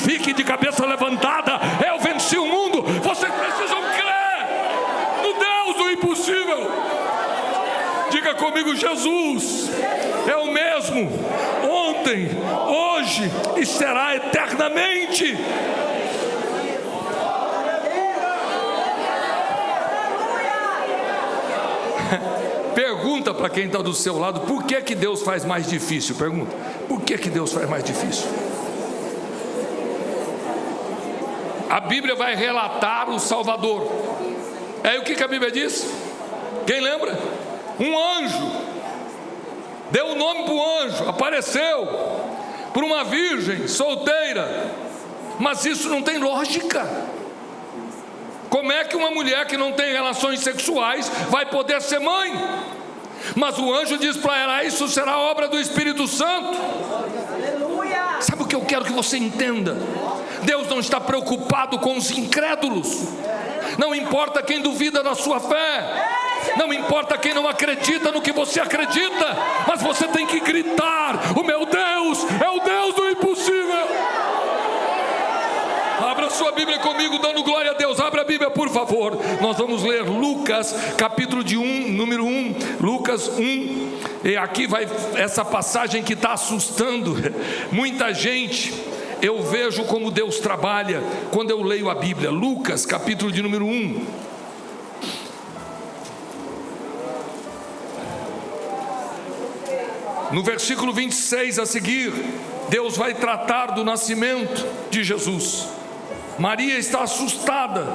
fiquem de cabeça levantada. Eu venci o mundo. Vocês precisam crer no Deus do impossível. Diga comigo: Jesus é o mesmo ontem, hoje e será eternamente. Pergunta para quem está do seu lado: por que que Deus faz mais difícil? Pergunta: por que que Deus faz mais difícil? A Bíblia vai relatar o Salvador. Aí o que que a Bíblia diz? Quem lembra? Um anjo deu o nome para o anjo, apareceu para uma virgem solteira. Mas isso não tem lógica. Como é que uma mulher que não tem relações sexuais vai poder ser mãe? Mas o anjo diz para ela: isso será obra do Espírito Santo. Sabe o que eu quero que você entenda? Deus não está preocupado com os incrédulos. Não importa quem duvida da sua fé, não importa quem não acredita no que você acredita, mas você tem que gritar: o meu Deus é o Deus do impossível. Abra sua Bíblia comigo, dando glória a Deus. Abra a Bíblia, por favor. Nós vamos ler Lucas, capítulo número 1. Lucas 1. E aqui vai essa passagem que está assustando muita gente. Eu vejo como Deus trabalha quando eu leio a Bíblia. Lucas, capítulo de número 1. No versículo 26 a seguir, Deus vai tratar do nascimento de Jesus. Maria está assustada.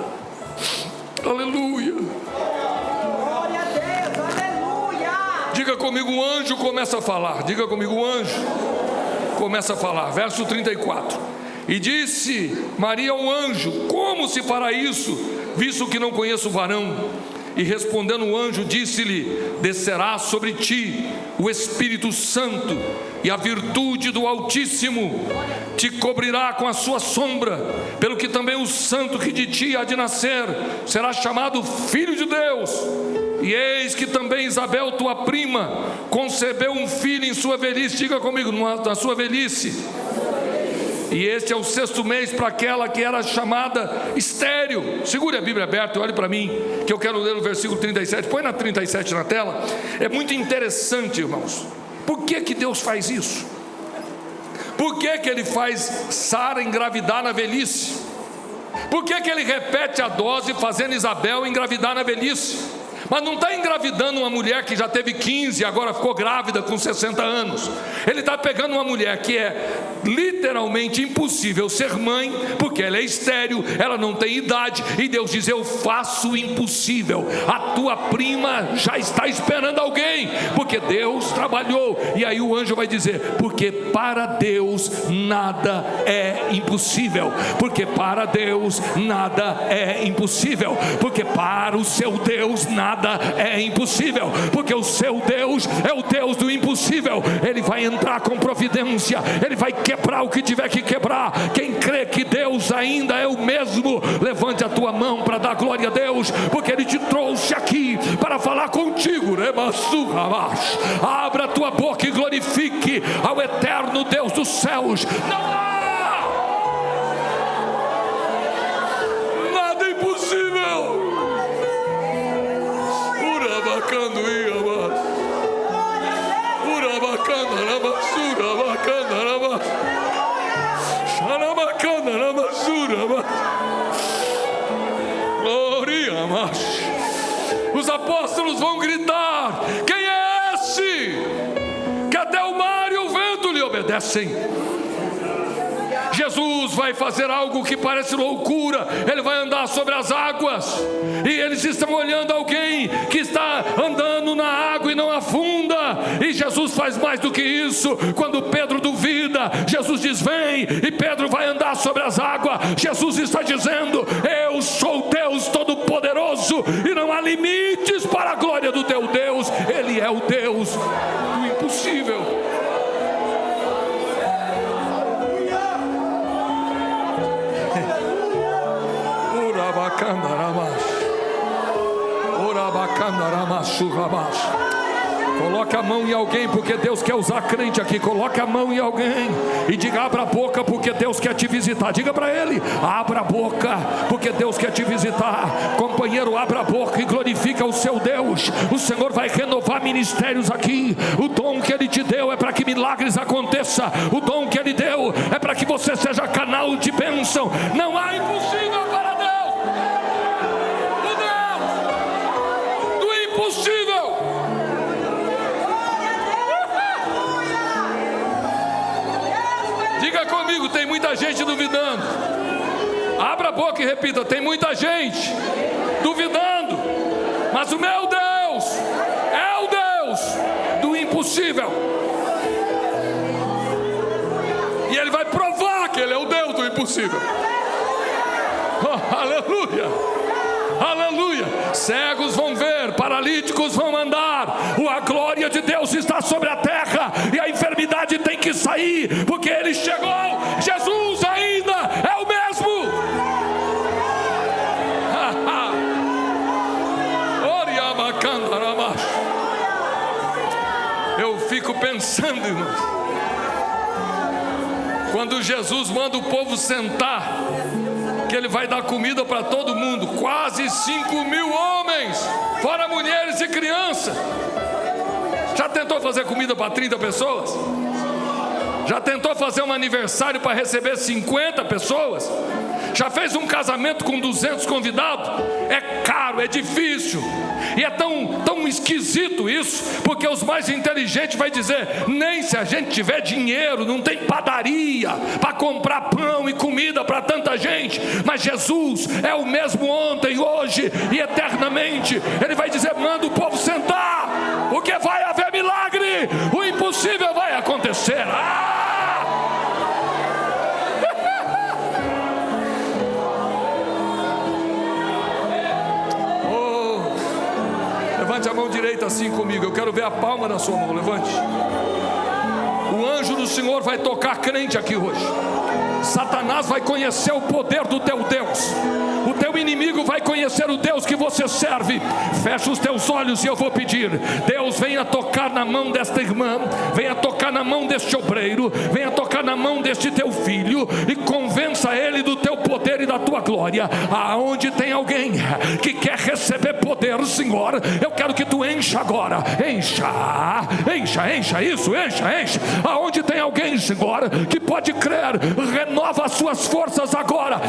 Aleluia. Glória a Deus, aleluia. Diga comigo: o anjo começa a falar. Diga comigo: o anjo começa a falar. Verso 34. E disse Maria ao anjo: como se fará isso, visto que não conheço varão? E respondendo o anjo, disse-lhe: descerá sobre ti o Espírito Santo, e a virtude do Altíssimo te cobrirá com a sua sombra, pelo que também o santo que de ti há de nascer será chamado Filho de Deus. E eis que também Isabel, tua prima, concebeu um filho em sua velhice. Diga comigo: na sua velhice. E este é o 6º mês para aquela que era chamada estéril. Segure a Bíblia aberta e olhe para mim, que eu quero ler o versículo 37. Põe na 37 na tela. É muito interessante, irmãos. Por que que Deus faz isso? Por que que Ele faz Sara engravidar na velhice? Por que que Ele repete a dose fazendo Isabel engravidar na velhice? Mas não está engravidando uma mulher que já teve 15 e agora ficou grávida com 60 anos. Ele está pegando uma mulher que é literalmente impossível ser mãe, porque ela é estéril, ela não tem idade, e Deus diz: eu faço o impossível. A tua prima já está esperando alguém, porque Deus trabalhou. E aí o anjo vai dizer: porque para Deus nada é impossível. Porque para Deus nada é impossível. Porque para o seu Deus nada é impossível. Porque o seu Deus é o Deus do impossível. Ele vai entrar com providência, Ele vai quebrar o que tiver que quebrar. Quem crê que Deus ainda é o mesmo, levante a tua mão para dar glória a Deus, porque Ele te trouxe aqui para falar contigo. Abra a tua boca e glorifique ao eterno Deus dos céus. Não há nada impossível. Os apóstolos vão gritar: quem é esse que até o mar e o vento lhe obedecem? Jesus vai fazer algo que parece loucura. Ele vai andar sobre as águas, e eles estão olhando alguém que está andando na água e não afunda. E Jesus faz mais do que isso. Quando Pedro duvida, Jesus diz: vem, e Pedro vai andar sobre as águas. Jesus está dizendo: eu sou Deus Todo-Poderoso, e não há limites para a glória do teu Deus. Ele é o Deus do impossível. Coloca a mão em alguém, porque Deus quer usar crente aqui. Coloca a mão em alguém e diga: abra a boca, porque Deus quer te visitar. Diga para ele: abra a boca, porque Deus quer te visitar. Companheiro, abra a boca e glorifica o seu Deus. O Senhor vai renovar ministérios aqui. O dom que Ele te deu é para que milagres aconteçam. O dom que Ele deu é para que você seja canal de bênção. Não há impossível para Deus. O Deus do impossível. Diga comigo: tem muita gente duvidando. Abra a boca e repita: tem muita gente duvidando, mas o meu Deus é o Deus do impossível. E Ele vai provar que Ele é o Deus do impossível. Oh, aleluia, aleluia. Cegos vão ver, paralíticos vão andar. A glória de Deus está sobre a terra, e a enfermidade tem que sair, porque Ele chegou. Jesus ainda é o mesmo. Eu fico pensando, irmãos, quando Jesus manda o povo sentar, que Ele vai dar comida para todo mundo, quase 5.000 homens, fora mulheres e crianças. Já tentou fazer comida para 30 pessoas? Já tentou fazer um aniversário para receber 50 pessoas? Já fez um casamento com 200 convidados? É caro, é difícil. E é tão esquisito isso, porque os mais inteligentes vão dizer: nem se a gente tiver dinheiro, não tem padaria para comprar pão e comida para tanta gente. Mas Jesus é o mesmo ontem, hoje e eternamente. Ele vai dizer: manda o povo sentar, porque vai haver milagre. O impossível vai acontecer. Levante a mão direita assim comigo. Eu quero ver a palma da sua mão. Levante. O anjo do Senhor vai tocar crente aqui hoje. Satanás vai conhecer o poder do teu Deus. O teu inimigo vai conhecer o Deus que você serve. Fecha os teus olhos e eu vou pedir: Deus, venha tocar na mão desta irmã, venha tocar na mão deste obreiro, venha tocar na mão deste teu filho e convença ele do teu poder e da tua glória. Aonde tem alguém que quer receber poder, Senhor, eu quero que tu encha agora. Encha isso, encha. Aonde tem alguém, Senhor, que pode crer, renova as suas forças agora.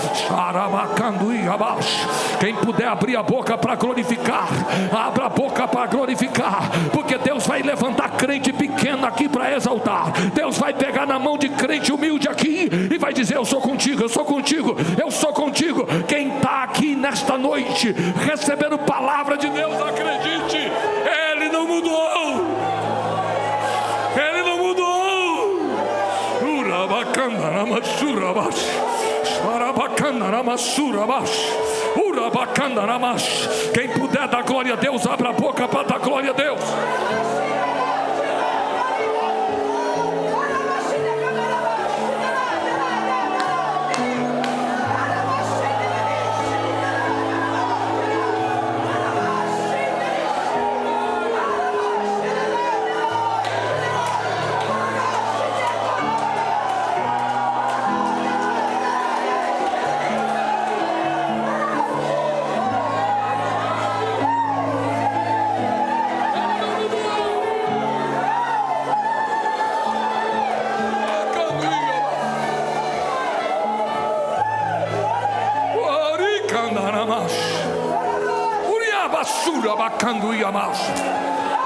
Quem puder abrir a boca para glorificar, abra a boca para glorificar, porque Deus vai levantar crente pequeno aqui para exaltar. Deus vai pegar na mão de crente humilde aqui e vai dizer: eu sou contigo, eu sou contigo, eu sou contigo. Quem está aqui nesta noite recebendo palavra de Deus, acredite, Ele não mudou. Ele não mudou. Quem puder dar glória a Deus, abra a boca para dar glória a Deus.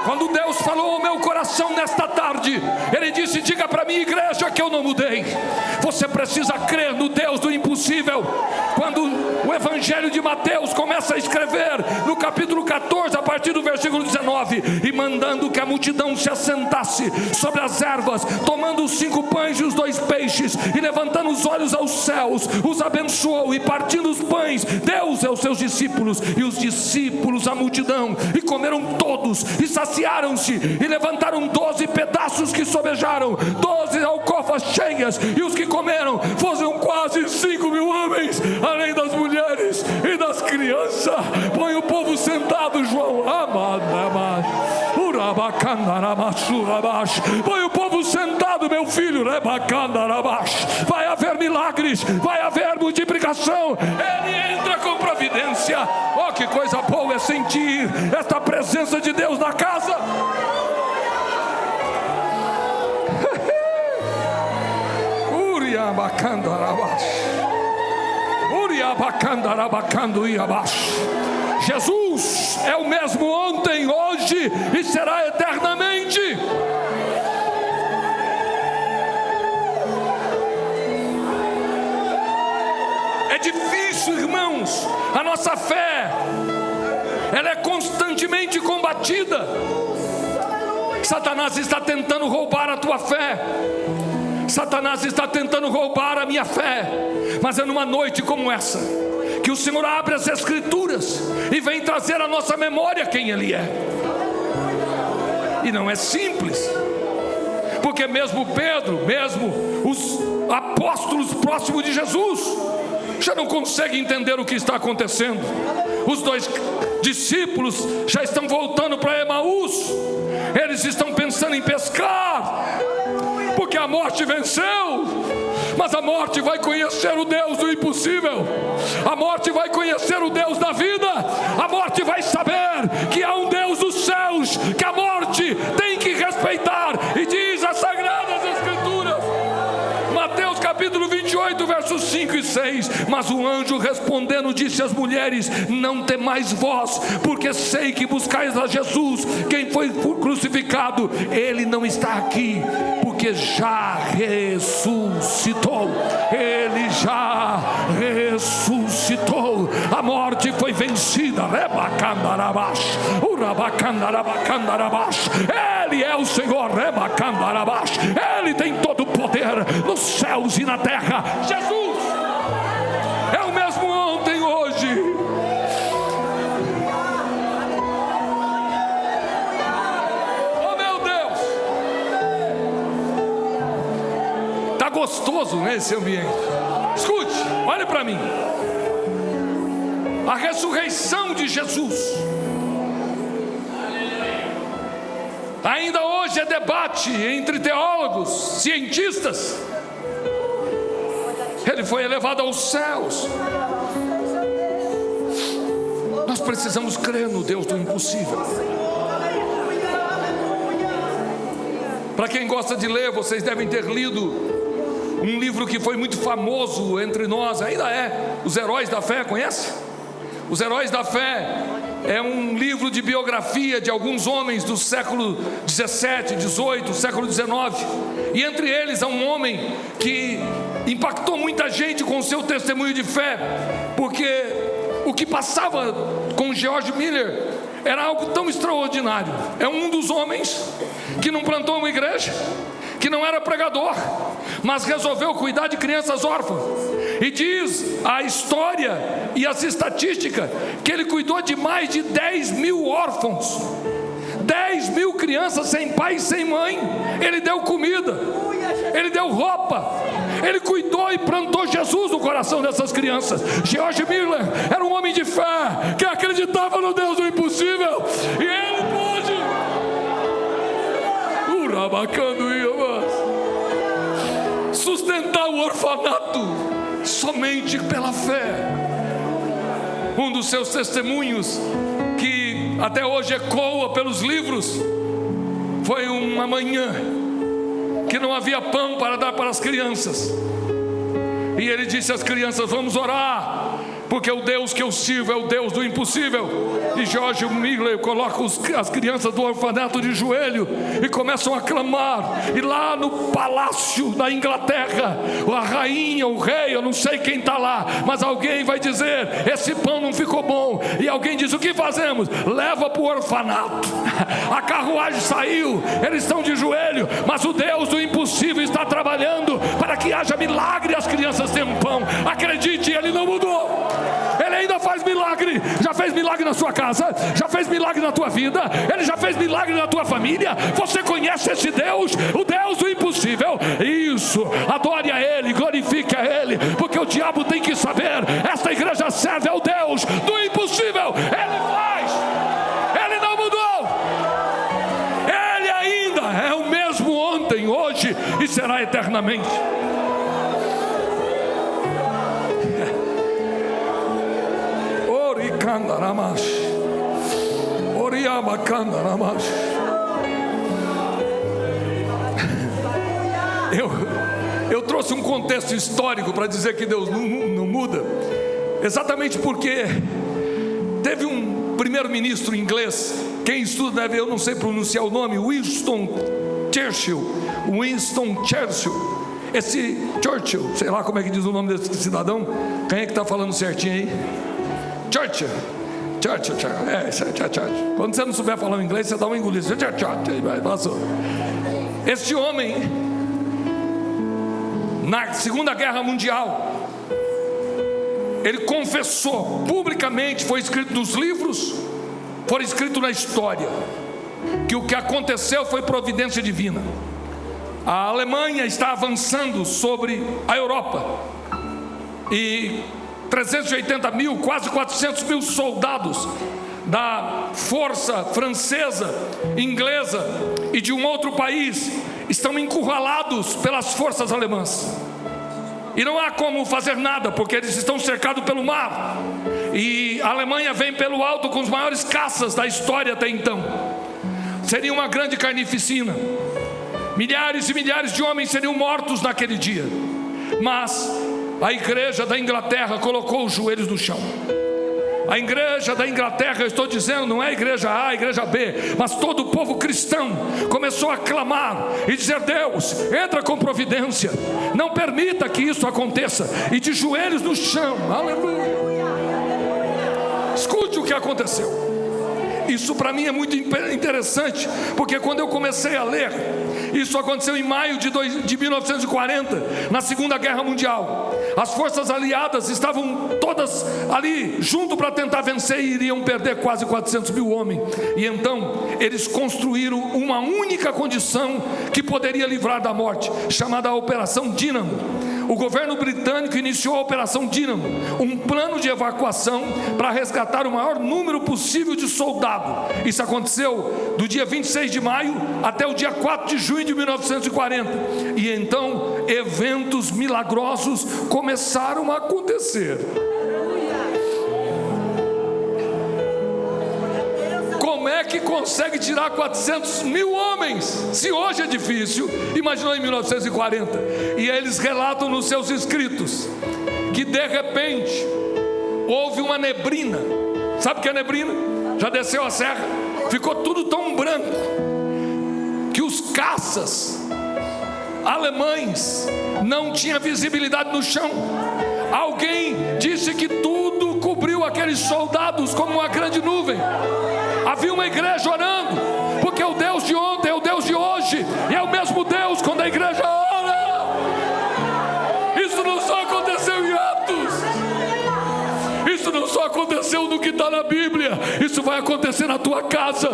Quando Deus falou ao meu coração nesta tarde, Ele disse: diga para minha igreja que eu não mudei. Você precisa crer no Deus do impossível. Quando o Evangelho de Mateus começa a escrever no capítulo 14, a partir do versículo 19: e mandando que a multidão se assentasse sobre as ervas, tomando os 5 pães e os 2 peixes, e levantando os olhos aos céus, os abençoou, e partindo os pães, deu-os aos seus discípulos, e os discípulos a multidão, e comeram todos, e saciaram-se, e levantaram 12 pedaços que sobejaram, 12 alcofas cheias, e os que comeram foram quase 5.000 homens, além das mulheres e das crianças. Põe o povo sentado, João. Põe o povo sentado, meu filho. Vai haver milagres, vai haver multiplicação. Ele entra com providência. Oh, que coisa boa é sentir esta presença de Deus na casa. Jesus é o mesmo ontem, hoje e será eternamente. É difícil, irmãos. A nossa fé, ela é constantemente combatida. Satanás está tentando roubar a tua fé. Satanás está tentando roubar a minha fé. Mas é numa noite como essa que o Senhor abre as Escrituras e vem trazer à nossa memória quem Ele é. E não é simples, porque mesmo Pedro, mesmo os apóstolos próximos de Jesus, já não conseguem entender o que está acontecendo. Os dois discípulos já estão voltando para Emaús. Eles estão pensando em pescar, porque a morte venceu. Mas a morte vai conhecer o Deus do impossível. A morte vai conhecer o Deus da vida. A morte vai saber que há um Deus dos céus, que a morte tem que respeitar. E diz as Sagradas Escrituras, Mateus capítulo 28, versos 5 e 6. Mas o anjo respondendo disse às mulheres: não temais vós, porque sei que buscais a Jesus, quem foi crucificado. Ele não está aqui, porque já ressuscitou. Ele já ressuscitou. A morte foi vencida. Ele é o Senhor. Ele tem todo o poder nos céus e na terra. Jesus é o mesmo ontem, hoje. Oh, meu Deus! Está gostoso nesse ambiente. Escute, olhe para mim. A ressurreição de Jesus ainda hoje é debate entre teólogos, cientistas. Ele foi elevado aos céus. Nós precisamos crer no Deus do impossível. Para quem gosta de ler, vocês devem ter lido um livro que foi muito famoso entre nós, ainda é, Os Heróis da Fé, conhece? Os Heróis da Fé é um livro de biografia de alguns homens do século 17, 18, século 19. E entre eles há um homem que impactou muita gente com o seu testemunho de fé, porque o que passava com George Miller era algo tão extraordinário. É um dos homens que não plantou uma igreja, que não era pregador, mas resolveu cuidar de crianças órfãs. E diz a história e as estatísticas que ele cuidou de mais de 10 mil órfãos, 10 mil crianças sem pai e sem mãe. Ele deu comida, ele deu roupa, ele cuidou e plantou Jesus no coração dessas crianças. George Miller era um homem de fé, que acreditava no Deus do impossível, e ele pôde sustentar o orfanato somente pela fé. Um dos seus testemunhos, que até hoje ecoa pelos livros, foi uma manhã que não havia pão para dar para as crianças, e ele disse às crianças: vamos orar, porque o Deus que eu sirvo é o Deus do impossível. E George Miller coloca as crianças do orfanato de joelho e começam a clamar. E lá no palácio da Inglaterra, a rainha, o rei, eu não sei quem está lá, mas alguém vai dizer: esse pão não ficou bom. E alguém diz: o que fazemos? Leva para o orfanato. A carruagem saiu, eles estão de joelho, mas o Deus do impossível está trabalhando para que haja milagre e as crianças tenham pão. Acredite, Ele não mudou. Ele ainda faz milagre. Já fez milagre na sua casa, já fez milagre na tua vida, Ele já fez milagre na tua família. Você conhece esse Deus, o Deus do impossível? Isso, adore a Ele, glorifique a Ele, porque o diabo tem que saber: esta igreja serve ao Deus do impossível. Ele faz, Ele não mudou, permanecerá eternamente. Oricandaramash, Oriabacandaramash. Eu trouxe um contexto histórico para dizer que Deus não muda, exatamente porque teve um primeiro-ministro inglês, quem estuda deve, eu não sei pronunciar o nome, Winston Churchill. Esse Churchill, sei lá como é que diz o nome desse cidadão. Quem é que está falando certinho aí? Churchill. Quando você não souber falar inglês, você dá uma engolida. Passou. Este homem, na Segunda Guerra Mundial, ele confessou publicamente, foi escrito nos livros, foi escrito na história, que o que aconteceu foi providência divina. A Alemanha está avançando sobre a Europa, e 380 mil, quase 400 mil soldados da força francesa, inglesa e de um outro país estão encurralados pelas forças alemãs, e não há como fazer nada, porque eles estão cercados pelo mar, e a Alemanha vem pelo alto com os maiores caças da história até então. Seria uma grande carnificina, milhares e milhares de homens seriam mortos naquele dia, mas a igreja da Inglaterra colocou os joelhos no chão. A igreja da Inglaterra, eu estou dizendo, não é a igreja A, a igreja B, mas todo o povo cristão começou a clamar e dizer: Deus, entra com providência, não permita que isso aconteça, e de joelhos no chão, aleluia. Escute o que aconteceu. Isso para mim é muito interessante, porque quando eu comecei a ler, isso aconteceu em maio de 1940, na Segunda Guerra Mundial. As forças aliadas estavam todas ali junto para tentar vencer, e iriam perder quase 400 mil homens. E então eles construíram uma única condição que poderia livrar da morte, chamada a Operação Dínamo. O governo britânico iniciou a Operação Dínamo, um plano de evacuação para resgatar o maior número possível de soldados. Isso aconteceu do dia 26 de maio até o dia 4 de junho de 1940. E então eventos milagrosos começaram a acontecer. Como é que consegue tirar 400 mil homens? Se hoje é difícil, imaginou em 1940. E eles relatam nos seus escritos que de repente houve uma neblina. Sabe o que é neblina? Já desceu a serra, ficou tudo tão branco que os caças alemães não tinham visibilidade no chão. Alguém disse que tudo cobriu aqueles soldados como uma grande nuvem. Havia uma igreja orando, porque o Deus de ontem é o Deus de hoje, e é o mesmo Deus quando a igreja ora. Isso não só aconteceu em Atos, isso não só aconteceu no que está na Bíblia, isso vai acontecer na tua casa,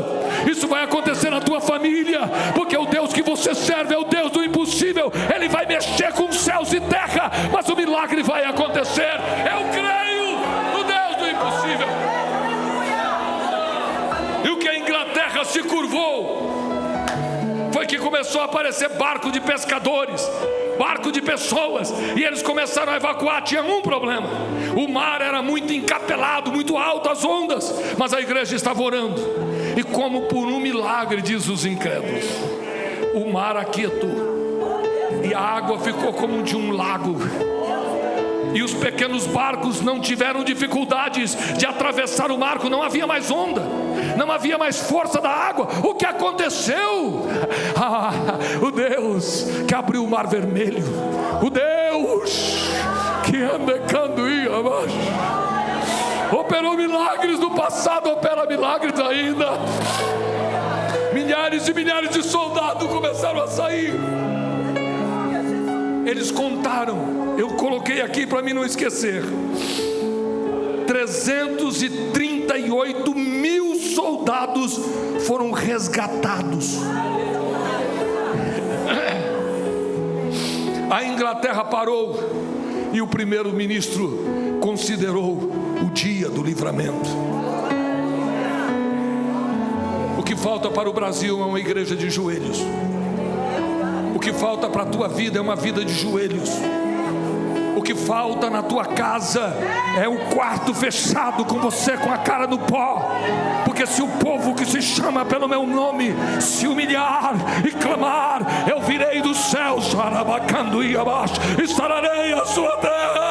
isso vai acontecer na tua família, porque o Deus que você serve é o Deus do impossível. Ele vai mexer com céus e terra, mas o milagre vai acontecer. Eu creio no Deus do impossível. E o que a Inglaterra se curvou foi que começou a aparecer barco de pescadores, barco de pessoas, e eles começaram a evacuar. Tinha um problema: o mar era muito encapelado, muito alto, as ondas, mas a igreja estava orando, e como por um milagre, diz os incrédulos, o mar aquietou, e a água ficou como de um lago, e os pequenos barcos não tiveram dificuldades de atravessar o mar. Não havia mais onda, não havia mais força da água. O que aconteceu? O Deus que abriu o mar vermelho, o Deus que andecando ia abaixo, operou milagres no passado, opera milagres ainda. Milhares e milhares de soldados começaram a sair. Eles contaram, eu coloquei aqui para mim não esquecer, 338 mil soldados foram resgatados. A Inglaterra parou, e o primeiro-ministro considerou o dia do livramento. O que falta para o Brasil é uma igreja de joelhos, O que falta para a tua vida é uma vida de joelhos. O que falta na tua casa é o quarto fechado com você com a cara no pó. Porque se o povo que se chama pelo meu nome se humilhar e clamar, eu virei do céu, e sararei a sua terra.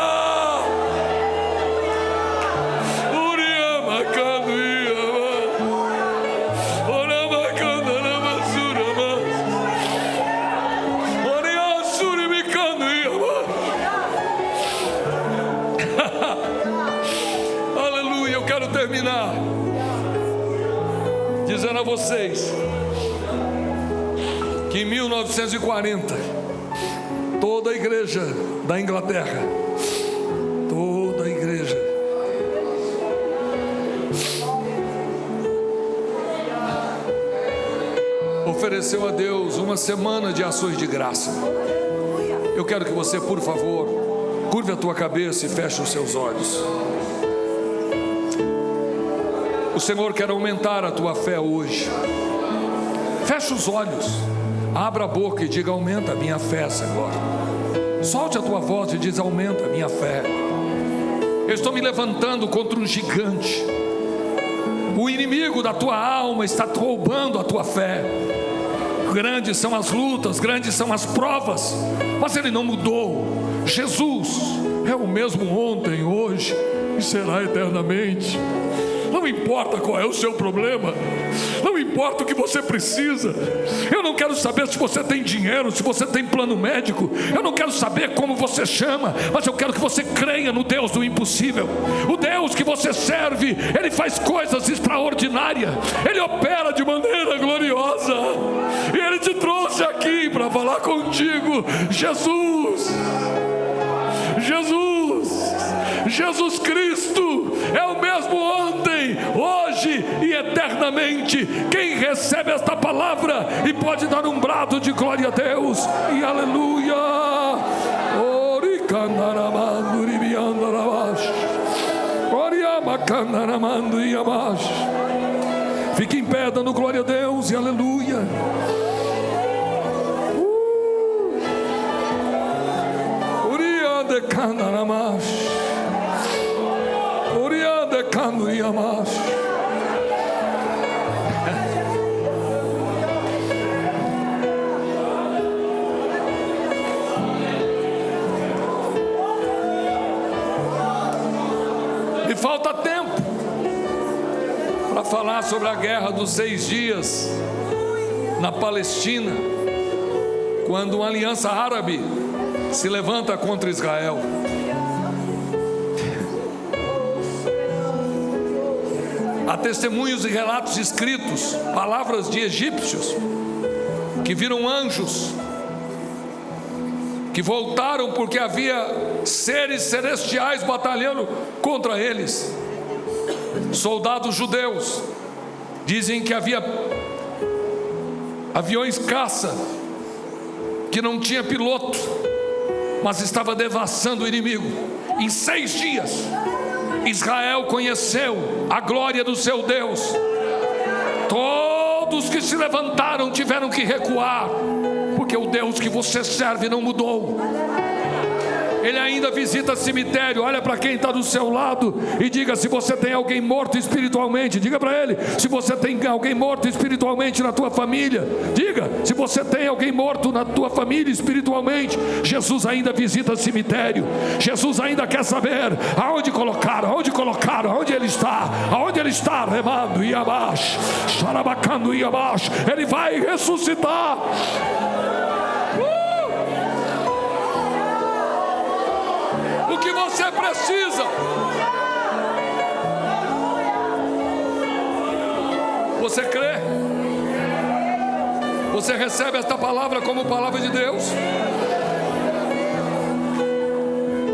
Terminar dizendo a vocês que em 1940 toda a igreja da Inglaterra, toda a igreja ofereceu a Deus uma semana de ações de graça. Eu quero que você, por favor, curve a tua cabeça e feche os seus olhos. O Senhor quer aumentar a tua fé hoje. Feche os olhos, abra a boca e diga: aumenta a minha fé, Senhor. Solte a tua voz e diz: aumenta a minha fé. Eu estou me levantando contra um gigante. O inimigo da tua alma está roubando a tua fé. Grandes são as lutas, grandes são as provas, mas ele não mudou. Jesus é o mesmo ontem, hoje e será eternamente. Não importa qual é o seu problema, não importa o que você precisa. Eu não quero saber se você tem dinheiro, se você tem plano médico. Eu não quero saber como você chama, mas eu quero que você creia no Deus do impossível. O Deus que você serve, Ele faz coisas extraordinárias, Ele opera de maneira gloriosa, e Ele te trouxe aqui para falar contigo. Jesus Cristo é o mesmo ontem, hoje e eternamente. Quem recebe esta palavra e pode dar um brado de glória a Deus e aleluia. Fique em pé dando glória a Deus e aleluia. Me falta tempo para falar sobre a guerra dos 6 dias na Palestina, quando uma aliança árabe se levanta contra Israel. Há testemunhos e relatos escritos, palavras de egípcios que viram anjos, que voltaram porque havia seres celestiais batalhando contra eles. Soldados judeus dizem que havia aviões caça que não tinha piloto, mas estava devassando o inimigo. Em 6 dias Israel conheceu a glória do seu Deus. Todos que se levantaram tiveram que recuar, porque o Deus que você serve não mudou. Ele ainda visita cemitério. Olha para quem está do seu lado e diga: se você tem alguém morto espiritualmente, diga para ele. Se você tem alguém morto espiritualmente na tua família, diga. Se você tem alguém morto na tua família espiritualmente, Jesus ainda visita cemitério. Jesus ainda quer saber aonde colocaram, aonde ele está, remando e abaixo, xarabacando e abaixo. Ele vai ressuscitar. O que você precisa? Você crê? Você recebe esta palavra como palavra de Deus?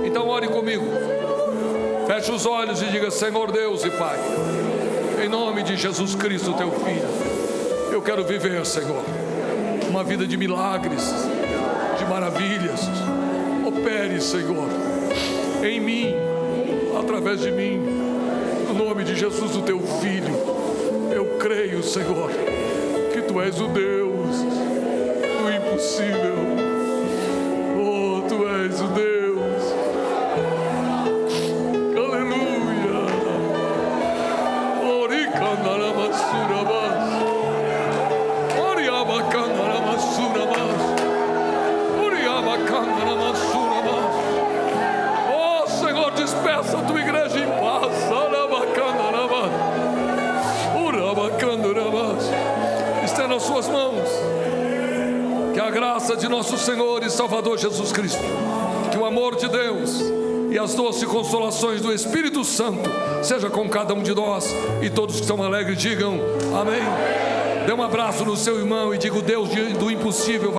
Então ore comigo. Feche os olhos e diga: Senhor Deus e Pai, em nome de Jesus Cristo, teu Filho, eu quero viver, Senhor, uma vida de milagres, de maravilhas. Opere, Senhor, em mim, através de mim, no nome de Jesus, o teu Filho. Eu creio, Senhor, que tu és o Deus do impossível. impossível. Oh, tu és o Deus. Aleluia. Oricanaramassurabas. Oriabacanaramassurabas. Oriabacanaramassurabas. Oh, Senhor, despeça a tua igreja em paz. Arabacanarabas. Urabacanarabas. Estenda as suas mãos. Que a graça de nosso Senhor e Salvador Jesus Cristo, que o amor de Deus e as doces consolações do Espírito Santo seja com cada um de nós, e todos que estão alegres digam amém. Dê um abraço no seu irmão e diga: o Deus do impossível